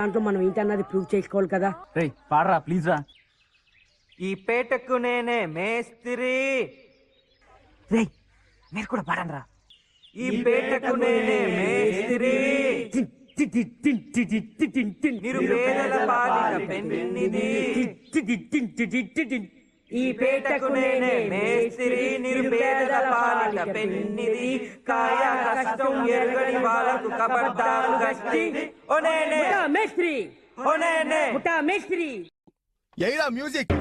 దాంట్లో మనం ఏంటన్నది ప్రూవ్ చేసుకోవాలి కదా. రే పాడరా ప్లీజ్ రా. ఈ పేటకు నేనే మేస్త్రి. రే మీరు కూడా పాడండి రా. ఈ పేటకు నేనే మేస్త్రి. నిరుపేదల పాలిట పెన్నిది. ఈ పేటకు నేనే మేస్త్రి. నిరుపేదల పాలిట పెన్నిది. కాయ కష్టం ఎరగని వాళ్ళకు కబడ్డాలు గట్టి. ఓ నేనే మేస్త్రి, ఓ నేనే మేస్త్రి. ఏరా మ్యూజిక్.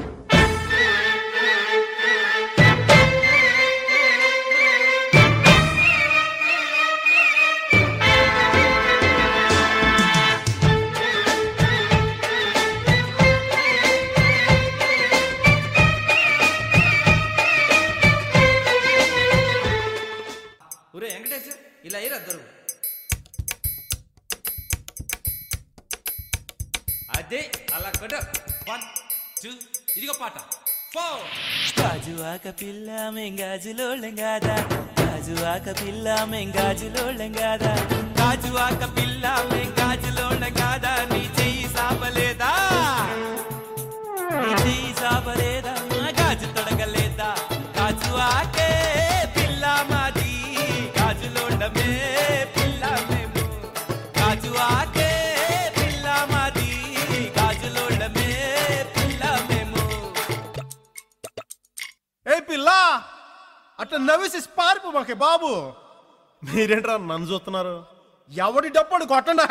ఒరే వెంకటేష్ ఇలా అయ్యారు అద్దరు. అదే అలా కొట్ట. 1 2 ఇదిగో పాట 4. గాజు ఆక పిల్ల మెంగాజులోళ్ళం గాదా, గాజు ఆక పిల్ల మెంగాజులోళ్ళం గాదా, గాజు ఆక పిల్ల మెంగాజులోళ్ళం గాదా, నీ చెయ్యి సాపలేదా, నీ చెయ్యి సాపలేదా, మా గాజు తొడగలేదా, గాజు ఆకే పిల్ల మాది, గాజులోళ్ళమే పిల్ల మేము, గాజు ఆకే పిల్ల మాది, గాజులోళ్ళమే పిల్ల మేము. ఏ పిల్ల అట్లా నవ్వేసి పారిపోమాకే బాబు. మీరేంట్రా నన్ను చూస్తున్నారు? ఎవడి డప్పుడు కొట్టండా.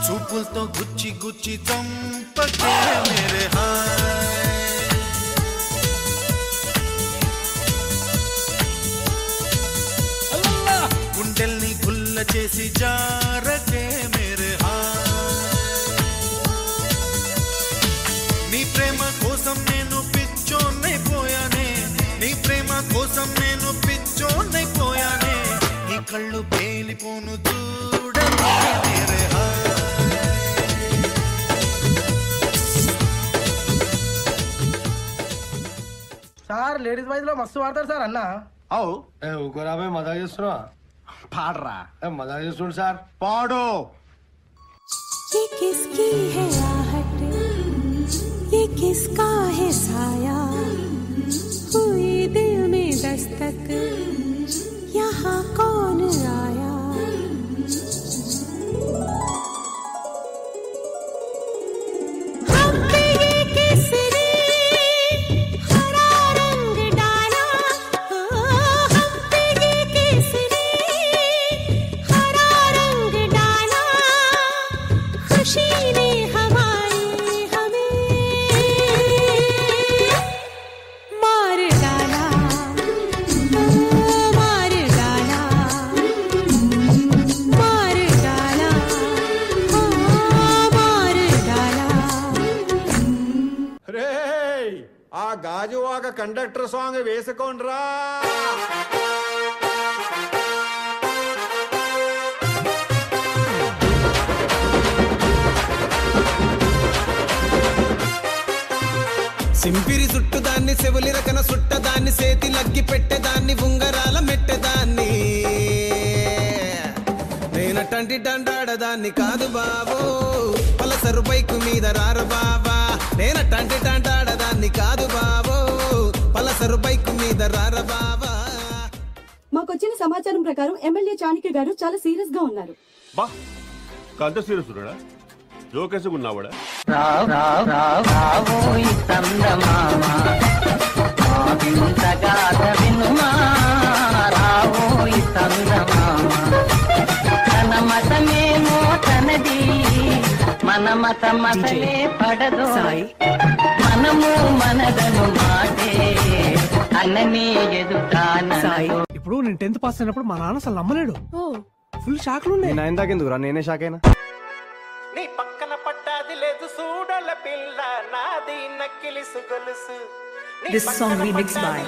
చూపులతో గుచ్చి గుచ్చి చంపకే మేరే హాయ్, గుండెల్ని గుల్ల చేసి జారకే మేరే హాయ్, నీ ప్రేమ కోసం నేను పిచ్చోన్నైపోయానే, నీ ప్రేమ కోసం నేను పిచ్చోన్నైపోయానే, నీ కళ్ళు పేలిపోను చూడకే మేరే హాయ్. సార్ లేడీస్ బాయ్స్ లో మస్తు వాడతారు సార్ అన్న. అవు ఊరుకోరా పోయి మజా చేస్తున్నా. పాడరా. మజా చేస్తుండు సార్. పాడు. ये किसकी है आहट, ये किसका है साया, हुई दिल में दस्तक, यहाँ कौन आया. हम पे ये किसने हरा रंग डाला, हम पे ये किसने हरा रंग डाला, खुशी ने हमारी हमें मार डाला, मार डाला, मार डाला, मार डाला. రే ఆ గాజువాక కండక్టర్ సాంగ్ వేసుకోండ్రా. సింపిరి చుట్టుదాన్ని చెవులి రకన సుట్టదాన్ని సేతి లగ్గి పెట్టేదాన్ని ఉంగరాల మెట్టేదాన్ని, నేనటంటి డండాడదాన్ని కాదు బాబో, పలసరు బైకు మీద రార బాబా, నేనటంటి డండాడదాన్ని కాదు బాబో, పలసరు బైకు మీద రార బాబా. మాకొచ్చిన సమాచారం ప్రకారం ఎమ్మెల్యే చాణక్య గారు చాలా సీరియస్ గా ఉన్నారు. బా కంత సీరియస్ ఉన్నాడా? జోకేసుకున్నావాడా? మన మత మతలే పడదు మనము మనదను మాటే అన్నని ఎదుటాన. ఇప్పుడు నేను 10th పాస్ అయినప్పుడు మా నాన్న అసలు నమ్మలేడు. ఫుల్ షాక్ లో నేను ఇందాకెందుకురా, నేనే షాక్ అయినా. నీ పక్కన పట్టాది లేదు సూడల పిల్ల నాది నక్కిలిసు గొలుసు This song remixed by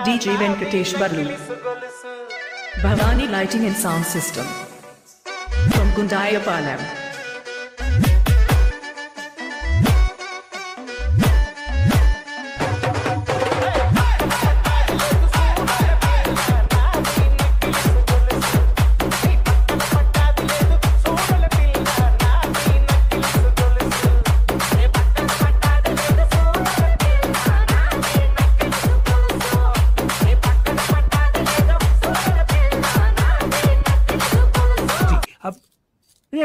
DJ Venkatesh Barlu, Bhavani Lighting and Sound System from Gundayapalam.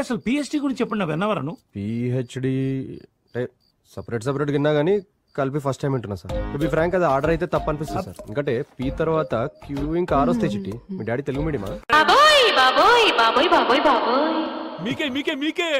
అసలు పిహెచ్డి గురించి చెప్పండి విన్నవరను. పిహెచ్డి సపరేట్ విన్నా కానీ కలిపి ఫస్ట్ టైం వింటున్నా సార్. టు బి ఫ్రాంక్ అది ఆర్డర్ అయితే తప్పు అనిపిస్తుంది సార్. ఎందుకంటే పీ తర్వాత క్యూ ఇంకా ఆర్ వస్తాయి చిట్టి. మీ డాడీ తెలుగు మీడియమా? మీకే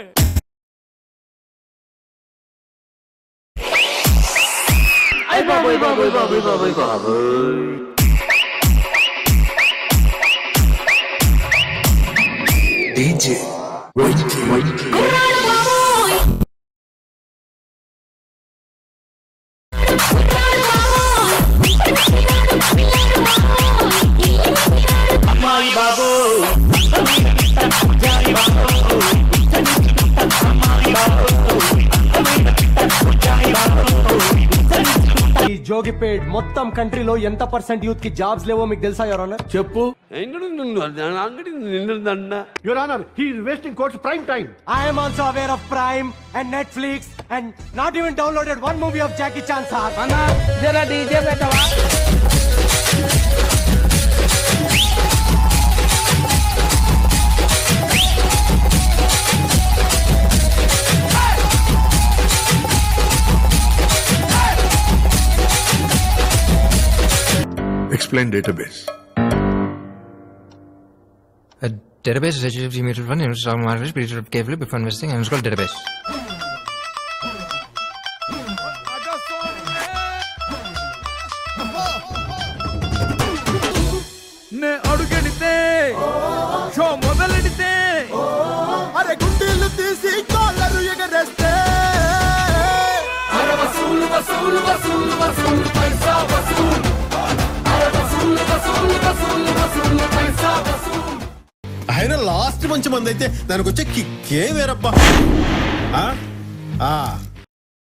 ఈ జోగిపేట్ మొత్తం కంట్రీలో ఎంత పర్సెంట్ యూత్ కి జాబ్స్ లేవో మీకు తెలుసా యువర్ ఆనర్? చెప్పు. Your honour, he is wasting courts prime time. I am also aware of Prime and Netflix and not even downloaded one movie of Jackie Chan sir. అన్నా జరా DJ పెట్టవా? Explain database. A database is HTTP mutual fund and stock market is carefully before investing and it's called database. నే అడుగెడితే show మొదలెడితే అరే గుండెలు తీసి collar ఎగరేస్తే అరే వసూలు వసూలు వసూలు వసూలు పైసా వసూలు ఆయన లాస్ట్ మంచి మంది అయితే దానికి వచ్చే కిక్కే వేరబ్బా.